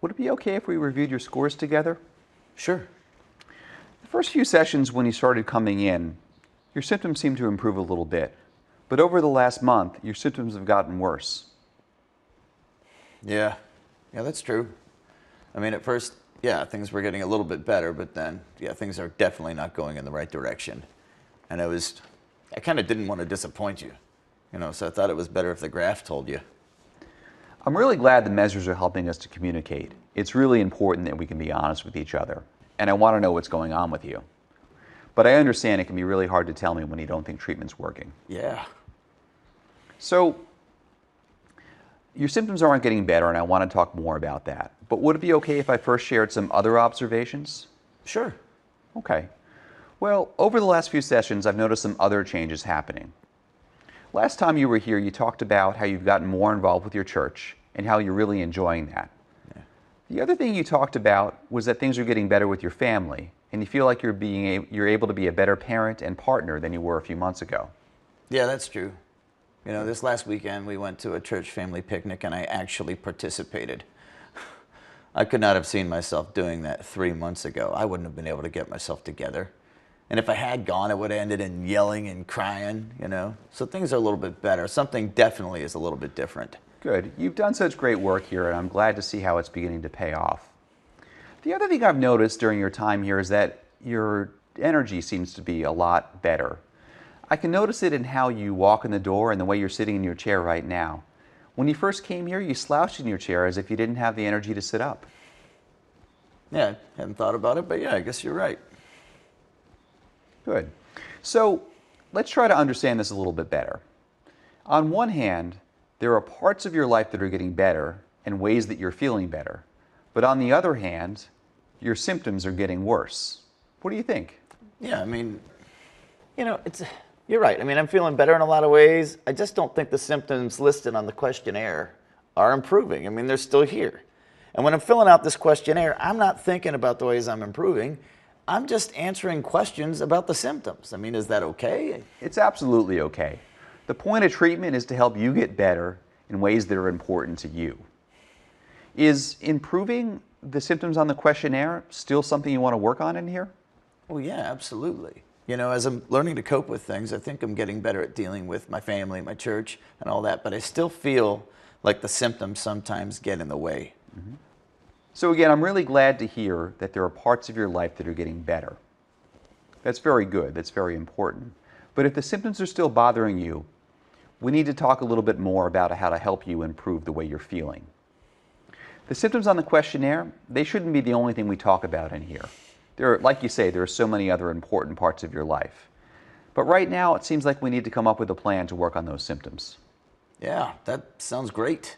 Would it be okay if we reviewed your scores together? Sure. The first few sessions when you started coming in, your symptoms seemed to improve a little bit. But over the last month, your symptoms have gotten worse. Yeah, that's true. I mean, at first, things were getting a little bit better, but then, things are definitely not going in the right direction. And I kind of didn't want to disappoint you, so I thought it was better if the graph told you. I'm really glad the measures are helping us to communicate. It's really important that we can be honest with each other, and I want to know what's going on with you. But I understand it can be really hard to tell me when you don't think treatment's working. Yeah. So, your symptoms aren't getting better, and I want to talk more about that. But would it be okay if I first shared some other observations? Sure. Okay. Well, over the last few sessions, I've noticed some other changes happening. Last time you were here, you talked about how you've gotten more involved with your church and how you're really enjoying that. Yeah. The other thing you talked about was that things are getting better with your family, and you feel like you're able to be a better parent and partner than you were a few months ago. Yeah, that's true. This last weekend we went to a church family picnic and I actually participated. I could not have seen myself doing that 3 months ago. I wouldn't have been able to get myself together. And if I had gone, it would have ended in yelling and crying, So things are a little bit better. Something definitely is a little bit different. Good. You've done such great work here, and I'm glad to see how it's beginning to pay off. The other thing I've noticed during your time here is that your energy seems to be a lot better. I can notice it in how you walk in the door and the way you're sitting in your chair right now. When you first came here, you slouched in your chair as if you didn't have the energy to sit up. Yeah, I hadn't thought about it, but I guess you're right. Good. So let's try to understand this a little bit better. On one hand, there are parts of your life that are getting better and ways that you're feeling better. But on the other hand, your symptoms are getting worse. What do you think? Yeah, you're right. I'm feeling better in a lot of ways. I just don't think the symptoms listed on the questionnaire are improving. They're still here. And when I'm filling out this questionnaire, I'm not thinking about the ways I'm improving. I'm just answering questions about the symptoms. Is that okay? It's absolutely okay. The point of treatment is to help you get better in ways that are important to you. Is improving the symptoms on the questionnaire still something you want to work on in here? Oh, yeah, absolutely. As I'm learning to cope with things, I think I'm getting better at dealing with my family, my church, and all that, but I still feel like the symptoms sometimes get in the way. Mm-hmm. So again, I'm really glad to hear that there are parts of your life that are getting better. That's very good. That's very important. But if the symptoms are still bothering you, we need to talk a little bit more about how to help you improve the way you're feeling. The symptoms on the questionnaire, they shouldn't be the only thing we talk about in here. Like you say, there are so many other important parts of your life. But right now, it seems like we need to come up with a plan to work on those symptoms. Yeah, that sounds great.